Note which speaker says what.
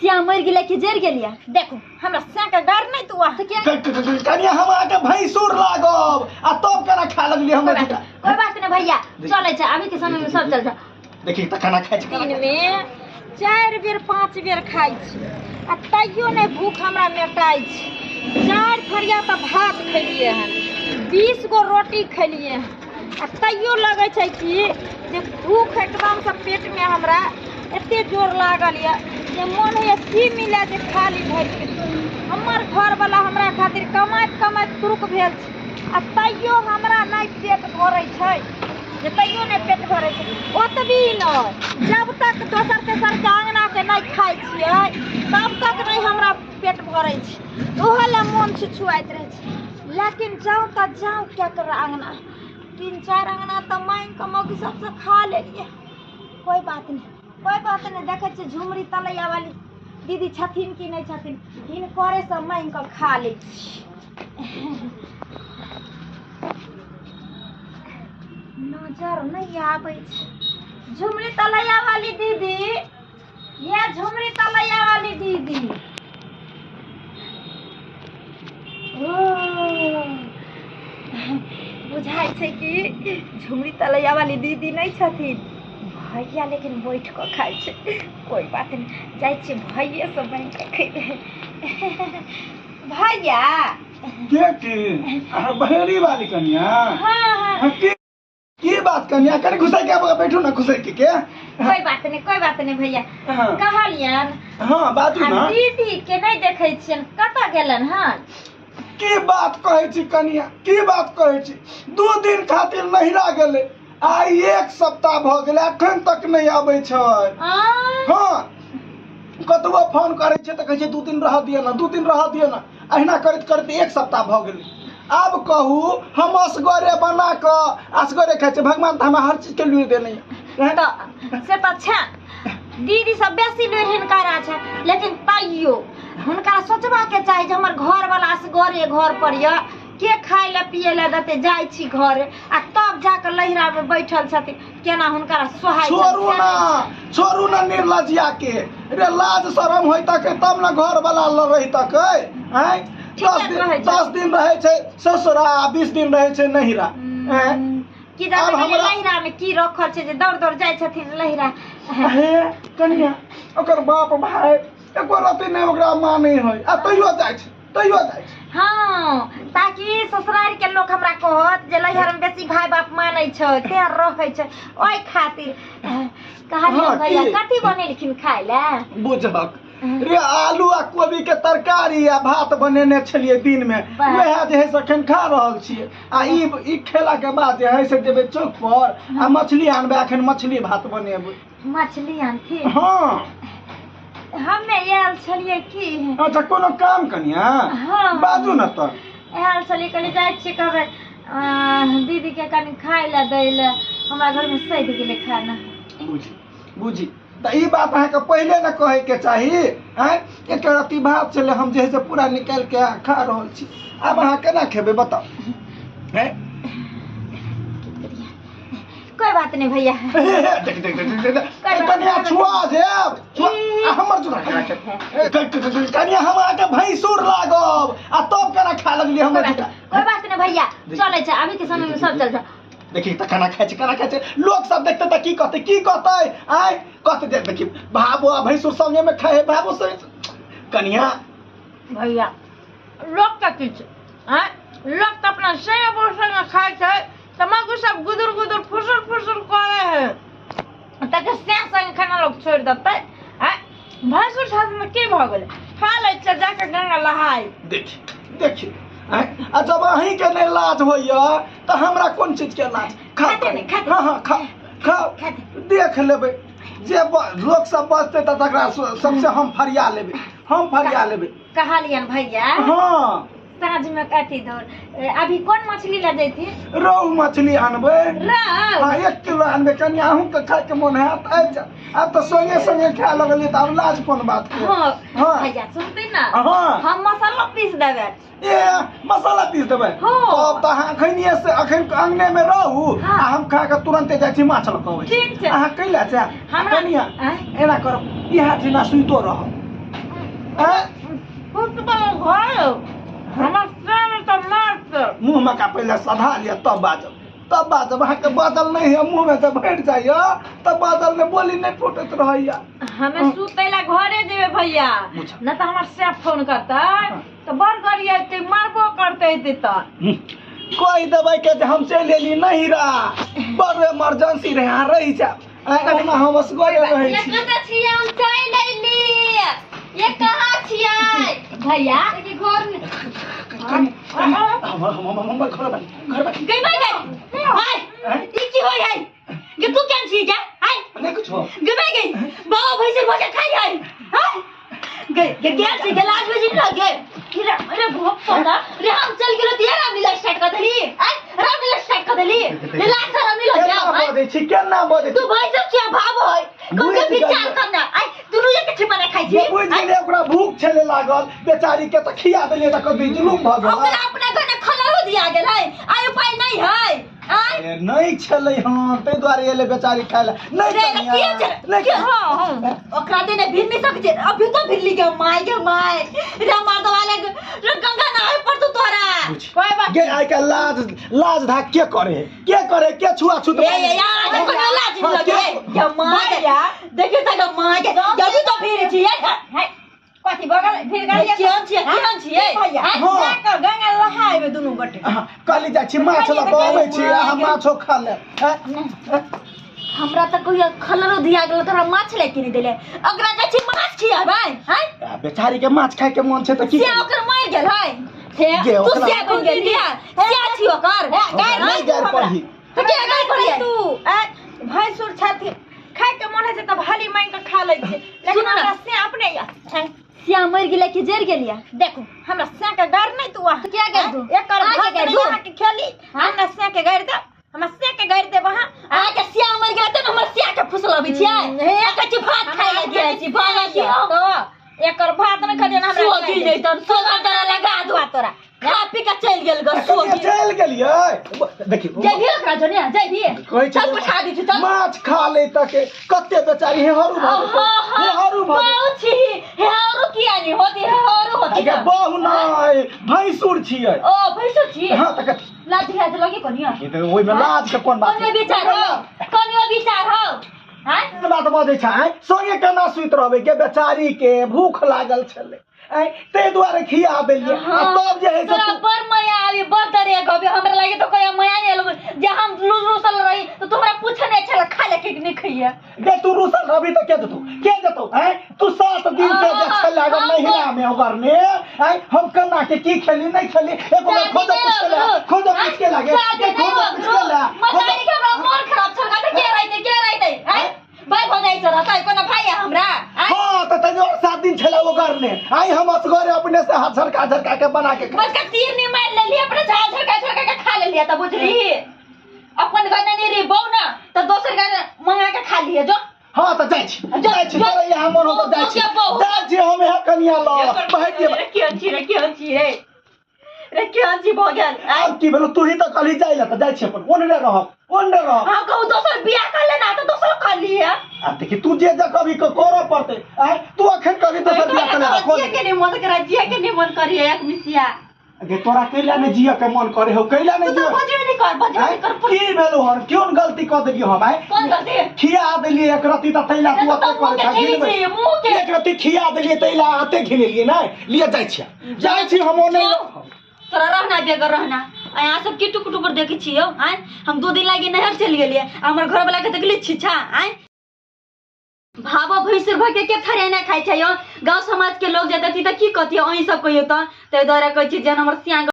Speaker 1: सिया मर गेले कि जर गेलिया देखो हमरा से का डर नहीं तू आ
Speaker 2: कनिया हम आके भैंसुर लागब आ तब केना खा लगली हम
Speaker 1: कोई बात नहीं भैया चले छ अभी के समय में सब चल जा
Speaker 2: देखी त खाना खाइ छी
Speaker 1: दिन में 4 बेर 5 बेर खाइ छी आ तइयो नहीं भूख हमरा मेटाइ छी 4 फरिया त भात खलिए हन 20 गो रोटी खलिए आ तइयो लगे छै कि जे भूख एकदम से पेट में हमरा एते जोर लागल या जे मन है की मिले जे खाली भर के हमर घर वाला हमरा खातिर कमाइत कमाइत तुरुक भेल छै आ तइयो हमरा नहीं पेट भरै छै जे तइयो नहीं पेट भरै छै ओतबी नहीं जब तक दोसर तेसर के आंगना के नहीं खाइ छियै तब तक नहीं हमरा पेट भरै छै ओहो ले मन छुछुआइत रहे छै लेकिन जाऊं त जाऊं क्या कर आंगना 3-4 आंगना तो मांग के मौगी सबसे खा लेलिए कोई बात नहीं देखे छे झुमरी तलैया वाली दीदी छथिन कि नहीं छथिन इन करे सब मांग के खा ले नजर नहीं आवे छे झुमरी तलैया वाली दीदी ये झुमरी तलैया वाली दीदी बुझाई छे कि झुमरी तलैया वाली दीदी नहीं छथिन भैया लेकिन बैठ कर खाई छे कोई बात नहीं जाई छे भैया सब बन के खइबे भैया
Speaker 2: के बहेरी वाली कन्या
Speaker 1: हां
Speaker 2: की बात कन्या करे घुसाई के बैठो ना घुसाई के
Speaker 1: कोई बात नहीं भैया कहलियन
Speaker 2: हां बातू ना
Speaker 1: दीदी के नहीं देखै छियन कता गेलन हन
Speaker 2: की बात कहै छी कन्या की बात कहै छी 2 दिन खातिर नहिरा गेले आई 1 सप्ताह भ गेले अखन तक नहीं आबै छै हां कतबो फोन करे छै त कहै छै 2 दिन रह दिय ना अहिना करत करत 1 सप्ताह भ गेले अब कहू हम असगरे बना क असगरे खाइ छै भगवान त हमरा हर चीज के लिए देने
Speaker 1: त से त अच्छा दीदी सब बेसी ले हिनकारा छै लेकिन तइयो हुनका सोचबा के चाही जे हमर घर वाला असगरे घर पर य के खाय ले पिए ले देते जाई छी घर आ तब जाके लहिरा में बैठल छथि केना हुनका सोहाय
Speaker 2: छोड़ू ना निर्लजिया के रे लाज शरम होई तक तब ना घर वाला ल रही तक हैं 10 दिन रहे छै ससुरा 20 दिन रहे छै नहिरा
Speaker 1: की जाने लहिरा में की रखल छै जे दौड़ दौड़ जाय छथिन लहिरा
Speaker 2: हे कन्या ओकर बाप भाई एको रति ने ओकरा माने होय आ तइयो जाय छै
Speaker 1: हां ताकि ससुराल के लोग हमरा कहत जे लहिरा में बेसी भाई बाप मानै छै ते रहै छै ओइ खातिर कहलिए भैया कथि बनेलखिन खाय ले
Speaker 2: बुझबक रे आलू आ कोबी के तरकारी आ भात बनेने छलिए दिन में वह जे है सखन खा रहल छिए आ ई खेला के बाद जे है से जेबे चौक पर आ मछली आनबे अखन मछली भात बनेबे
Speaker 1: मछली आनथि
Speaker 2: हां
Speaker 1: हमें आयल छलिए की
Speaker 2: अच्छा कोनो काम कनिया
Speaker 1: हां
Speaker 2: बाजू न त
Speaker 1: आयल छलिए कनी जाय छी कहबे दीदी के कनी खाय ले दै ले हमरा घर में सैध गेले खाना
Speaker 2: बुझी त ई बात अहाँ के पहले न कहे के चाही हैं एक रति भात चले हम जे से पूरा निकाल के खा रहल छी अब अहाँ केना खेबे बताओ हैं
Speaker 1: कोई बात नहीं भैया
Speaker 2: देख कन्या छुआ जेब हमर जुरा कन्या हम आके भैंसुर लागब आ तब केना खा लगली हमर जुरा
Speaker 1: कोई बात नहीं भैया चले छ अभी के समय में सब चल जा
Speaker 2: देखी त खाना खाइ छै लोग सब देखते त की कहते आय कहते देख देखी भाबो भैंसुर संगे में खाए भाबो से कन्या
Speaker 1: भैया लोग का किछ हैं लोग त अपना से बोसन में खाय छै तमाकू सब गुदुर फुसुर करे है तक से संग खाना लोग छोड़ देते हैं भैंसुर साथ में की भ गेले खा ले छ जाके गंगा नहाय
Speaker 2: देखी आ जब अहीं के नहीं लाज होइया तो हमरा कौन चीज के लाज खा देख लेबे जे लोग सब बचते त तकरा सबसे हम फरिया लेबे
Speaker 1: कहलियन भैया
Speaker 2: हां
Speaker 1: साँझ में काटी दो अभी कौन मछली ला जैती
Speaker 2: रोहू मछली आनबे
Speaker 1: रोहू
Speaker 2: हां 1 किलो आनबे कन्या अहूं के खाए के मन है अब तो संगे खाए लगलिए त अब लाज कोन बात के
Speaker 1: हां भैया सुनते ना हम मसाला पीस देबे
Speaker 2: मसाला पीस देबे तब त अहाँ खनिए से अखन अंगने में रहू आ हम खा के तुरंते जाय छी माछ लकबै
Speaker 1: ठीक छै
Speaker 2: अहाँ कैला छै कन्या एना करब इहा दिना सुइतो रह मुँह में का पहले सधा लिया तब बाजब अहाँ के बादल नहीं है मुँह में जब बैठ जाइए तब बादल में बोली नहीं फूटत रहिया।
Speaker 1: हमें सुतेला घरे देवे भैया न तो हमार से फोन करता तो बड़ करिए ते मारबो करते थे तो
Speaker 2: कोई दवाई के हम चले ली नहीं रहा बड़ इमरजेंसी रहे यहाँ रही जा ओना हम असगरे रहे छी।
Speaker 1: ये कत छी हम चल लेली ये कहां छियै भैया के घर में
Speaker 2: हम घर में
Speaker 1: गई भाई हाय ई की होय है ये तू केन छी जा हाय
Speaker 2: नहीं कुछ हो
Speaker 1: गई बाबा भाई से भोज खाई है हाय गई केन छी गिलास में जिन लग गए अरे भोग पड़ा रे हम चल गेलो दिया राम लीला स्टार्ट कर देली हाय राम लीला स्टार्ट कर देली लीला से राम लीला जा
Speaker 2: क्या बोले छी केना बोले
Speaker 1: तू भाई सब क्या भाव है कौन के विचार करना आई तू ये के छिपा खाई छी
Speaker 2: बुझ गेले ओकरा भूख छले लागल बेचारी के त खिया देले त कभी जुलुम भ गेल
Speaker 1: ओकरा अपना घर खलरो दिया गेल है आय उपाय नहीं है आई
Speaker 2: नहीं छले हां ते द्वारे एले बेचारी खाइला नहीं
Speaker 1: नहीं हां ओकरा देने भिड़ नहीं सकते अभी तो भिड़ली के माय रे मार वाले रे गंगा नहाए पर तू तोरा कोई बात
Speaker 2: गे आइ का लाज धा के करे के छुआ छूत
Speaker 1: ए यार देखो लाज लगे ये माय देखिए तक माय के जब तो फिर छी है कथि बगल फिर गाड़ी केहन छी जाकर गंगा नहाए दुनु गटे
Speaker 2: काली जा छी माछ लगावे छी हम माछो खा ले
Speaker 1: हमरा त कोई खलरो दिया गेल तोरा माछ ले किन देले अगरा के छी माछ खिया भाई हैं
Speaker 2: बेचारी के माछ खाए के मन छै त की
Speaker 1: से ओकर मार गेल है तू से बन गेल दिया से छी ओकर गाय
Speaker 2: नहीं गाय पड़ी
Speaker 1: तो के गाय पड़ी तू भाई सुर छाती खाए के मन है त भाली मांग के खा ले छै लेकिन हमरा से अपने सिया मर गेले कि जर गेलिया देखो हमरा से के गार नहीं तू क्या कर दू एकर भाग के दूर के खेली हमरा से के गार दे हमरा से के गार दे वहां आ के सिया मर गेले त हमरा सिया के फुसला भी छियै एक ची भात खाइ ले जाइ छी भागा छी तो एकर भात न खदे हमरा सोगी नहीं त सोगा डरा लगा दुआ तोरा खा पी के चल गेल ग सोगी
Speaker 2: चल गेलिए देखियो
Speaker 1: जइबी ओकरा जने जइबी चल पठा दी छी
Speaker 2: माछ खा ले तक कते बेचारी हे हरू
Speaker 1: बहुत छी हे हरू किया नहीं होती है हरू होती
Speaker 2: है बहु नहीं भैंसुर छियै
Speaker 1: ओ भैंसुर छी
Speaker 2: हां तक
Speaker 1: लाज लगे कोनिया
Speaker 2: ई त ओइ में लाज के कोन बात
Speaker 1: कोनिया विचार हो हैं
Speaker 2: बात बजे छै सोये केना सुइत रहबे के बेचारी के भूख लागल छले ते द्वारे खिया देलिए तब जे है
Speaker 1: तोरा पर माया आवी बर तरे गबे हमरा लागे तो कोई माया नहीं लगे जे हम रूसल रही तो तोरा पूछे नहीं चला खा ले के नहीं खइया
Speaker 2: बे तू रूसल रही तो के देतो हैं तू 7 दिन से जे छला अगर महिला में ओकर ने हम कना के की खेली नहीं खेली एको खोद कुछ के लागे
Speaker 1: मतारी के हमरा मोर खराब छलगा त के रही हैं भाई भजाई से रहता है कोना भाई हमरा
Speaker 2: हां त तने और 7 दिन छला ओकर ने आई हम असगरे अपने से हाथ झरका के बना के
Speaker 1: बस का तीर नहीं मार ले लिया अपने झाल झरका के खा ले लिया त बुझली अपन घर नहीं रे बौ ना त दोसर घर मंगा के खा लिए जो
Speaker 2: हां त जाई छी तोरा यहाँ मन हो त जाई छी हम यहाँ कनिया ल बैठ के
Speaker 1: केहन छी रे केहन छी भगल
Speaker 2: अब की भेलो तू ही त कली जाई ल त जाई छी अपन ओने रह
Speaker 1: हां कहू दोसर बियाह कर लेना त दोसर कर लिया
Speaker 2: आ देखी तू जे कभी करऽ पड़ते तू अखन कभी दोसर बियाह कर ले
Speaker 1: जिया के नहीं मन करा जिया के नहीं मन करिए एक मिसिया
Speaker 2: अगे तोरा कैला ने जिया के मन करे हो कैला ने
Speaker 1: तू बजबे नहीं कर
Speaker 2: की भेलो हर क्यों गलती कर देलियो हम
Speaker 1: कौन गलती
Speaker 2: खिया देलिए एक रति त तैला तू अते करे था एक रति खिया देलिए तैला आते घिनेलिए ना लिए जाई छी हम ओने
Speaker 1: तोरा रहना बेगर रहना यहाँ सब की टुक टुक देखी छियो आय हम 2 दिन लागे नहर चल गेलिए हमर घर वाला के देखली छिछा आय भाबो भैंसुर भ के थरे ना खाइ छै गांव समाज के लोग जे देखी त की कहतियो अही सब कहियो त ते द्वारा कहै छी जन हमर सिया